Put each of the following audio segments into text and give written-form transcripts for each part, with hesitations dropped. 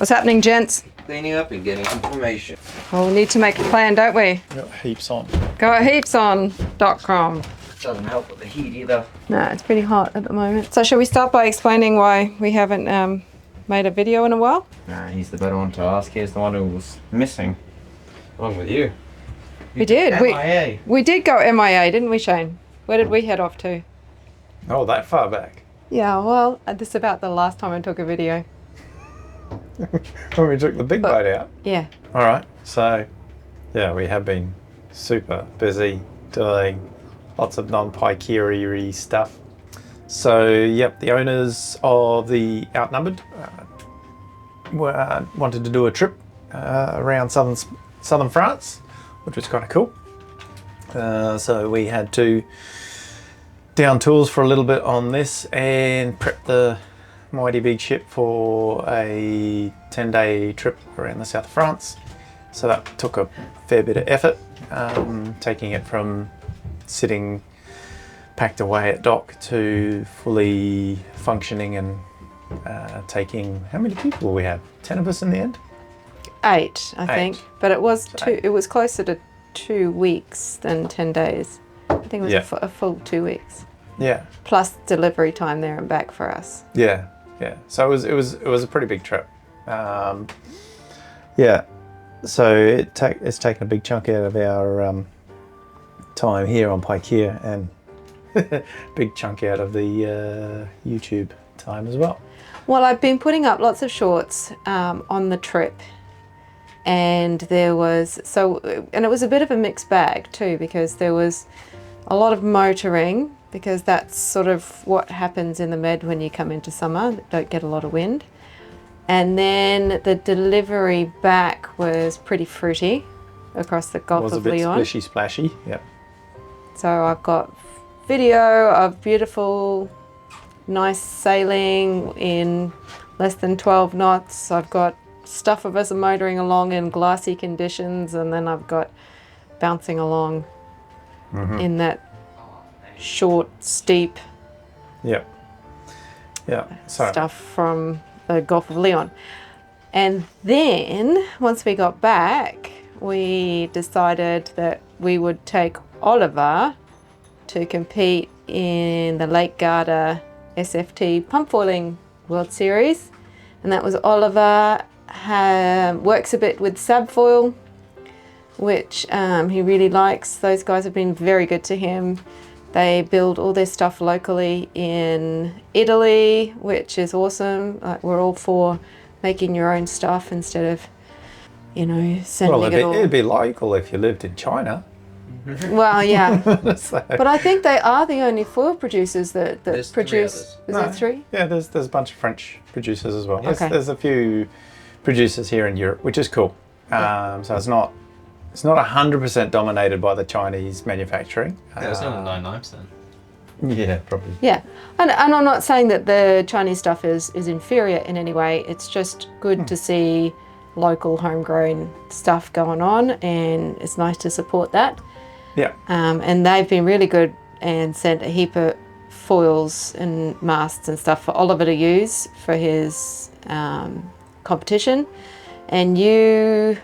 What's happening, gents? Cleaning up and getting information. Well, we need to make a plan, don't we? Got heaps on. Go at heapson.com. Doesn't help with the heat either. No, it's pretty hot at the moment. So shall we start by explaining why we haven't made a video in a while? Nah, he's the better one to ask. He's the one who was missing. Along with you. We did. MIA. We did go MIA, didn't we, Shane? Where did we head off to? Oh, that far back. Yeah, well, this is about the last time I took a video. When we took the big boat out. Yeah. All right. So, yeah, we have been super busy doing lots of non-Paikea stuff. So, yep, the owners of the Outnumbered wanted to do a trip around southern France, which was kind of cool. So we had to down tools for a little bit on this and prep the mighty big ship for a 10-day trip around the south of France. So that took a fair bit of effort, taking it from sitting packed away at dock to fully functioning and taking, how many people will we have? 10 of us in the end? 8, I think. But it was So it was closer to 2 weeks than 10 days. I think it was a full 2 weeks. Yeah. Plus delivery time there and back for us. Yeah, yeah. So it was a pretty big trip. Yeah. So it's taken a big chunk out of our time here on Paikea and big chunk out of the YouTube time as well. Well, I've been putting up lots of shorts on the trip, and there was and it was a bit of a mixed bag too, because there was a lot of motoring, because that's sort of what happens in the Med when you come into summer. Don't get a lot of wind. And then the delivery back was pretty fruity across the Gulf of Leon. It was a bit splashy, yeah. So I've got video of beautiful, nice sailing in less than 12 knots. I've got stuff of us motoring along in glassy conditions, and then I've got bouncing along in that short, steep Yeah. stuff from the Gulf of Leon. And then once we got back, we decided that we would take Oliver to compete in the Lake Garda SFT Pumpfoiling World Series. And that was Oliver. Works a bit with Sabfoil, which he really likes. Those guys have been very good to him. They build all their stuff locally in Italy, which is awesome. Like, we're all for making your own stuff instead of, sending it all. It'd be local if you lived in China. Well, yeah. So, But I think they are the only foil producers that There's produce. 3 Is there 3? yeah, there's a bunch of French producers as well. Okay. There's a few producers here in Europe, which is cool. So it's not 100% dominated by the Chinese manufacturing. Yeah, it's only 99%. Yeah, probably. Yeah, and I'm not saying that the Chinese stuff is inferior in any way. It's just good to see local homegrown stuff going on, and it's nice to support that. Yeah. And they've been really good and sent a heap of foils and masts and stuff for Oliver to use for his competition. And you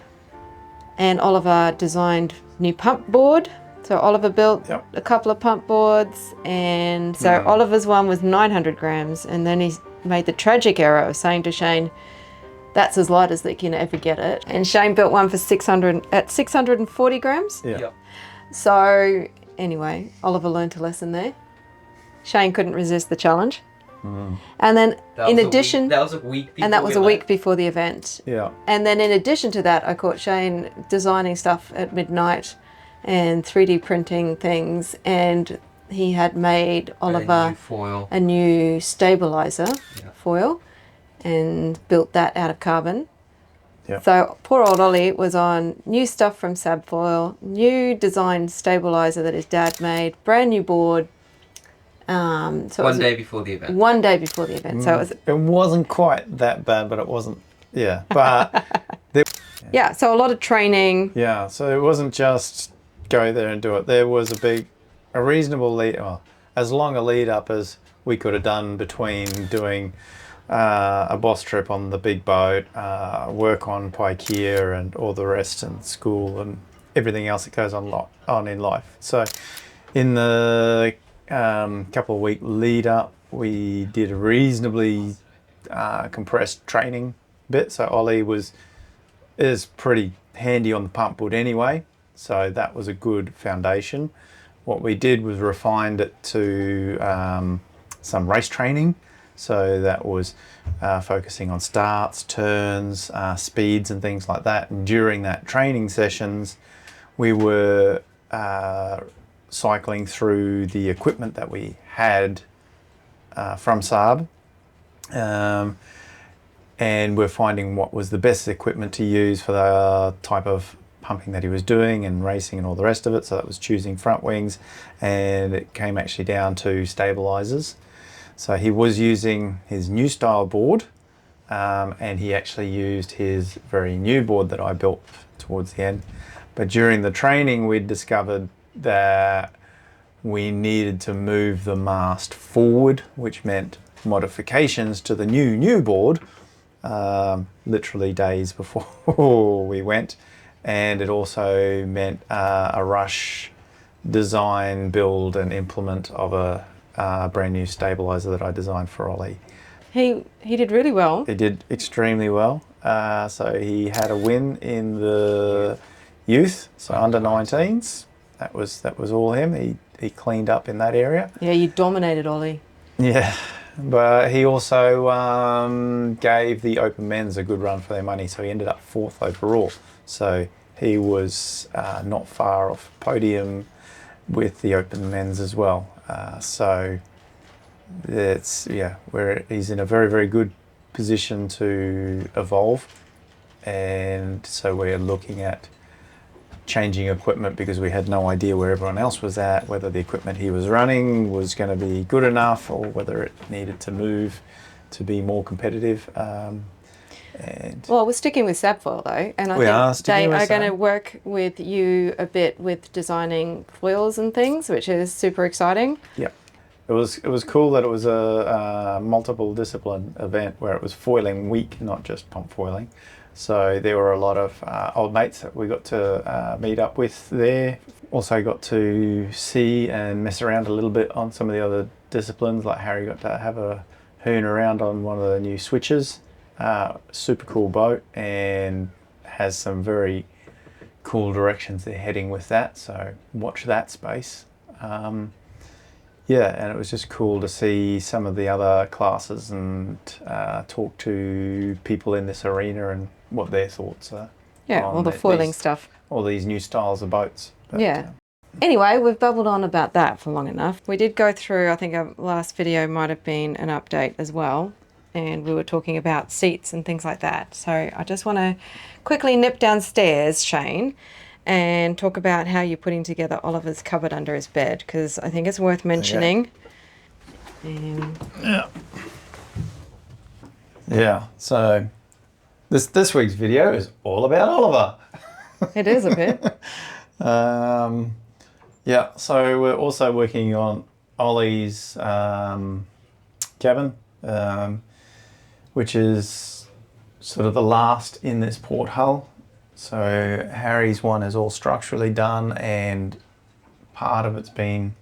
and Oliver designed new pump board. So Oliver built a couple of pump boards, and so Oliver's one was 900 grams, and then he made the tragic error of saying to Shane, that's as light as they can ever get it. And Shane built one for 640 grams. Yeah. Yep. So anyway, Oliver learned a lesson there. Shane couldn't resist the challenge. And then in addition, that was a week before. and that was a week before the event. Yeah. And then in addition to that, I caught Shane designing stuff at midnight and 3D printing things, and he had made Oliver a a new new foil. Stabiliser foil and built that out of carbon. Yeah. So poor old Ollie was on new stuff from Sabfoil, new designed Stabiliser that his dad made, brand new board. So One day before the event. One day before the event. So It wasn't quite that bad, but it wasn't. Yeah. But yeah, so a lot of training. yeah, so it wasn't just go there and do it. There was a reasonable lead, well, as long a lead up as we could have done between doing a boss trip on the big boat, work on Paikea and all the rest, and school and everything else that goes on in life. So in the couple of week lead up, we did a reasonably compressed training bit. So Ollie is pretty handy on the pump board anyway, so that was a good foundation. What we did was refined it to some race training. So that was focusing on starts, turns, speeds and things like that. And during that training sessions, we were cycling through the equipment that we had from Saab. And we're finding what was the best equipment to use for the type of pumping that he was doing and racing and all the rest of it. So that was choosing front wings, and it came actually down to stabilizers. So he was using his new style board, and he actually used his very new board that I built towards the end. But during the training, we discovered that we needed to move the mast forward, which meant modifications to the new board, literally days before we went. And it also meant a rush design, build and implement of a brand new stabilizer that I designed for Ollie. He did really well. He did extremely well. So he had a win in the youth, so under 19s. That was all him. He cleaned up in that area. Yeah, you dominated Ollie. Yeah, but he also gave the open men's a good run for their money. So he ended up 4th overall. So he was not far off podium with the open men's as well. So it's, yeah, he's in a very, very good position to evolve. And so we're looking at changing equipment because we had no idea where everyone else was at, whether the equipment he was running was going to be good enough or whether it needed to move to be more competitive. Well, we're sticking with Sabfoil though, and I think they are going to work with you a bit with designing foils and things, which is super exciting. Yep. It was cool that it was a multiple discipline event where it was foiling week, not just pump foiling. So there were a lot of old mates that we got to meet up with there. Also got to see and mess around a little bit on some of the other disciplines, like Harry got to have a hoon around on one of the new switches. Super cool boat and has some very cool directions they're heading with that, so watch that space. Yeah, and it was just cool to see some of the other classes and talk to people in this arena and what their thoughts are. Yeah, all the foiling stuff. All these new styles of boats. But, yeah. Anyway, we've babbled on about that for long enough. We did go through, I think our last video might have been an update as well, and we were talking about seats and things like that. So I just want to quickly nip downstairs, Shane, and talk about how you're putting together Oliver's cupboard under his bed, because I think it's worth mentioning. Yeah. Yeah, so this week's video is all about Oliver. It is a bit. Yeah, so we're also working on Ollie's cabin, which is sort of the last in this port hull. So Harry's one is all structurally done and part of it's been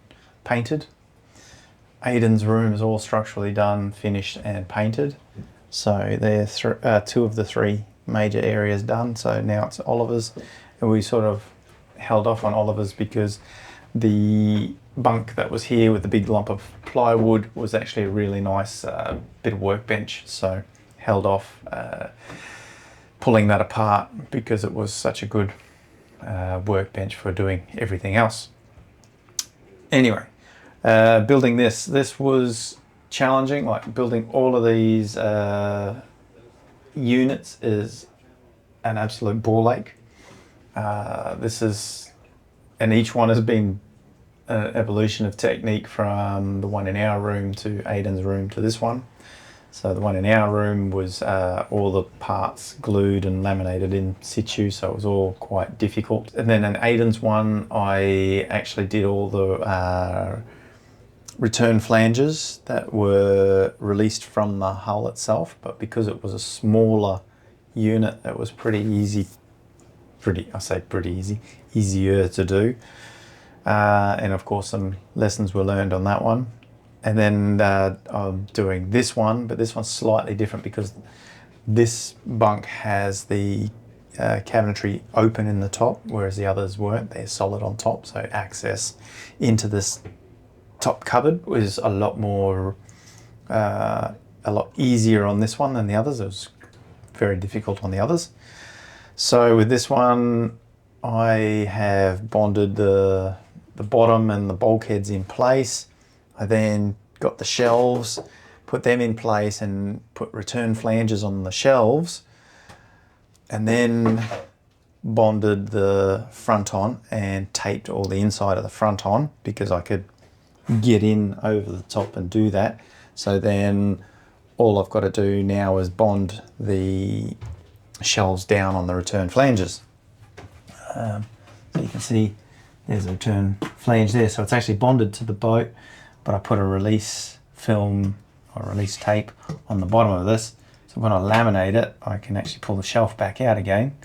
painted. Aidan's room is all structurally done, finished and painted. So there's 2 of the 3 major areas done. So now it's Oliver's, and we sort of held off on Oliver's because the bunk that was here with the big lump of plywood was actually a really nice bit of workbench. So held off pulling that apart because it was such a good workbench for doing everything else. Anyway, building this was challenging. Like building all of these units is an absolute ball ache. And each one has been an evolution of technique from the one in our room to Aidan's room to this one. So the one in our room was all the parts glued and laminated in situ, so it was all quite difficult. And then in Aidan's one, I actually did all the return flanges that were released from the hull itself, but because it was a smaller unit, it was pretty easy. Easier to do. And of course, some lessons were learned on that one. And then I'm doing this one, but this one's slightly different because this bunk has the cabinetry open in the top, whereas the others weren't. They're solid on top, so access into this top cupboard was a lot easier on this one than the others. It was very difficult on the others. So with this one, I have bonded the bottom and the bulkheads in place. I then got the shelves, put them in place and put return flanges on the shelves, and then bonded the front on and taped all the inside of the front on because I could get in over the top and do that. So then all I've got to do now is bond the shelves down on the return flanges. So you can see there's a return flange there. So it's actually bonded to the boat, but I put a release film or release tape on the bottom of this. So when I laminate it, I can actually pull the shelf back out again.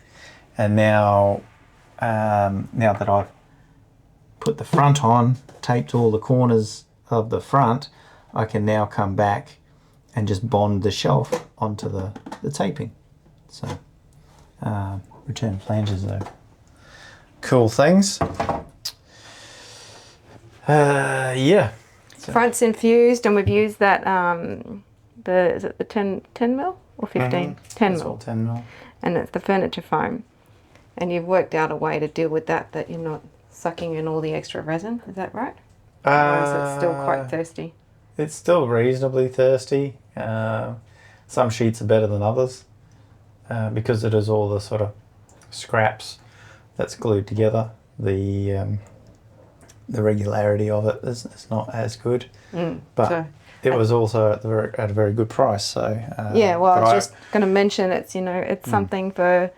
And now, now that I've put the front on, taped all the corners of the front, I can now come back and just bond the shelf onto the taping. So return flanges are cool things. Yeah. So. Front's infused, and we've used that is it the 10 mil or 15? 10 mil. 10 mil. And it's the furniture foam. And you've worked out a way to deal with that you're not sucking in all the extra resin. Is that right? Or is it still quite thirsty? It's still reasonably thirsty. Some sheets are better than others because it is all the sort of scraps that's glued together. The regularity of it is not as good, but it was also at a very good price. So yeah, well, I was just going to mention it's something for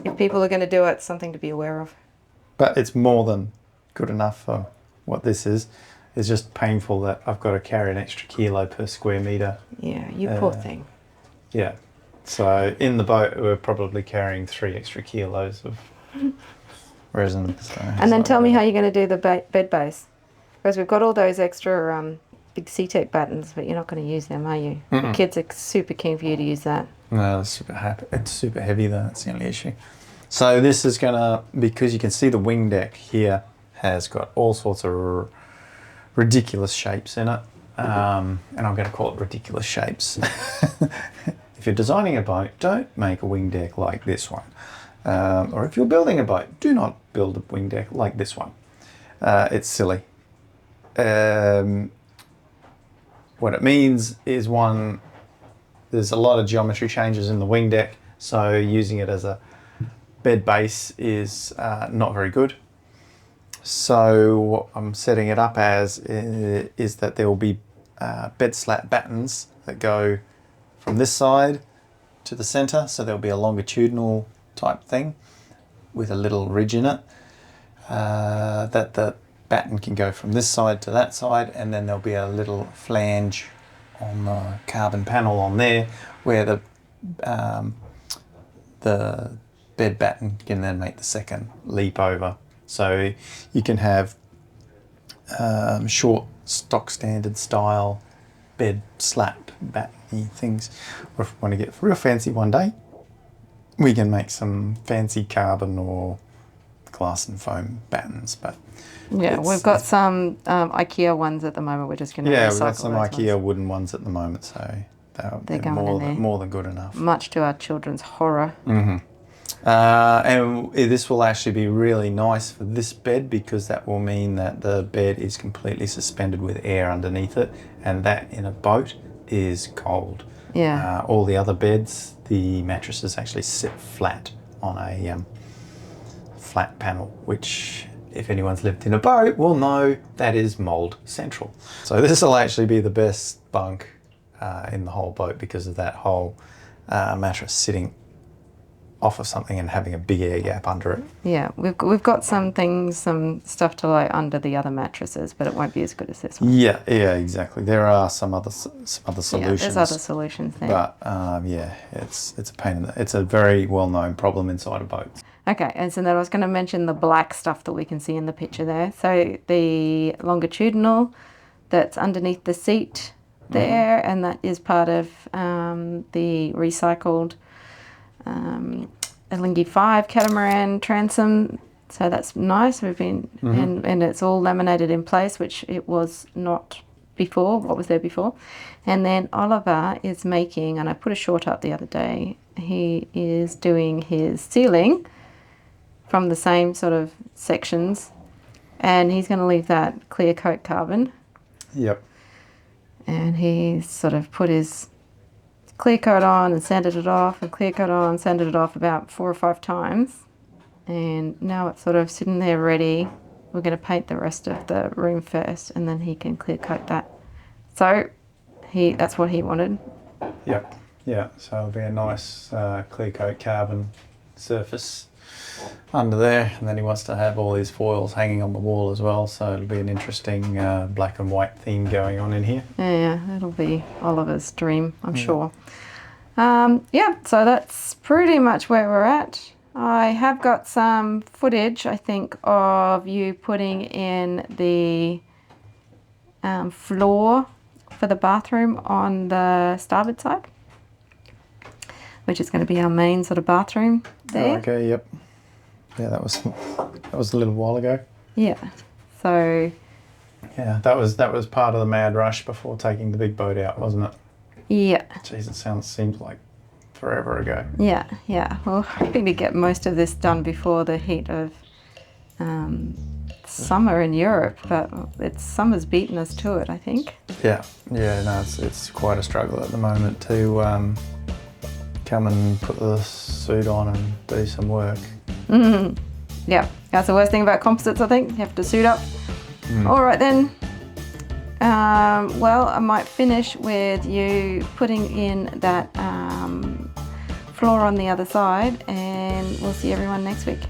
if people are going to do it, something to be aware of. But it's more than good enough for what this is. It's just painful that I've got to carry an extra kilo per square metre. Yeah, you poor thing. Yeah. So in the boat, we're probably carrying 3 extra kilos of resin. So and then tell me how you're going to do the bed base. Because we've got all those extra big C-Tech buttons, but you're not going to use them, are you? The kids are super keen for you to use that. No, it's super heavy though, that's the only issue. So this is going to, because you can see the wing deck here has got all sorts of ridiculous shapes in it. And I'm going to call it ridiculous shapes. If you're designing a boat, don't make a wing deck like this one. Or if you're building a boat, do not build a wing deck like this one. It's silly. What it means is, one, there's a lot of geometry changes in the wing deck, so using it as a bed base is not very good. So what I'm setting it up as is that there will be bed slat battens that go from this side to the center, so there'll be a longitudinal type thing with a little ridge in it, that the batten can go from this side to that side, and then there'll be a little flange on the carbon panel on there where the bed batten can then make the second leap over. So you can have short stock standard style bed slap batten things, or if we want to get real fancy one day, we can make some fancy carbon or glass and foam battens. But yeah, we've got some IKEA ones at the moment. We're just going to recycle we've got some IKEA ones. wooden ones at the moment, so they're going more than good enough. Much to our children's horror. Mm-hmm. And this will actually be really nice for this bed, because that will mean that the bed is completely suspended with air underneath it, and that in a boat is cold. Yeah. All the other beds, the mattresses actually sit flat on a flat panel, which if anyone's lived in a boat will know that is mold central. So this will actually be the best bunk in the whole boat because of that whole mattress sitting off of something and having a big air gap under it. Yeah, we've got some stuff to lie under the other mattresses, but it won't be as good as this one. Yeah, exactly. There are some other solutions. Yeah, there's other solutions there. But yeah, it's a pain in the. It's a very well-known problem inside of boats. Okay, and so then I was going to mention the black stuff that we can see in the picture there. So the longitudinal that's underneath the seat there, and that is part of the recycled Alinghi 5 catamaran transom. So that's nice. We've been and it's all laminated in place, which it was not before. What was there before? And then Oliver is making, and I put a short up the other day. He is doing his ceiling from the same sort of sections, and he's going to leave that clear coat carbon. Yep. And he sort of put his clear coat on and sanded it off, and clear coat on, sanded it off about 4 or 5 times. And now it's sort of sitting there ready. We're going to paint the rest of the room first, and then he can clear coat that. So that's what he wanted. Yep. Yeah. So it'll be a nice clear coat carbon surface under there, and then he wants to have all these foils hanging on the wall as well, so it'll be an interesting black and white theme going on in here. Yeah, it'll be Oliver's dream, I'm sure. Yeah, so that's pretty much where we're at. I have got some footage, I think, of you putting in the floor for the bathroom on the starboard side, which is going to be our main sort of bathroom there. Oh, okay, yep. Yeah, that was a little while ago. Yeah. So yeah, that was part of the mad rush before taking the big boat out, wasn't it? Yeah. Jeez, it seems like forever ago. Yeah. We're hoping to get most of this done before the heat of summer in Europe, but summer's beaten us to it, I think. Yeah. No, it's quite a struggle at the moment to come and put the suit on and do some work. Yeah, that's the worst thing about composites, I think. You have to suit up. All right then. Well, I might finish with you putting in that floor on the other side, and we'll see everyone next week.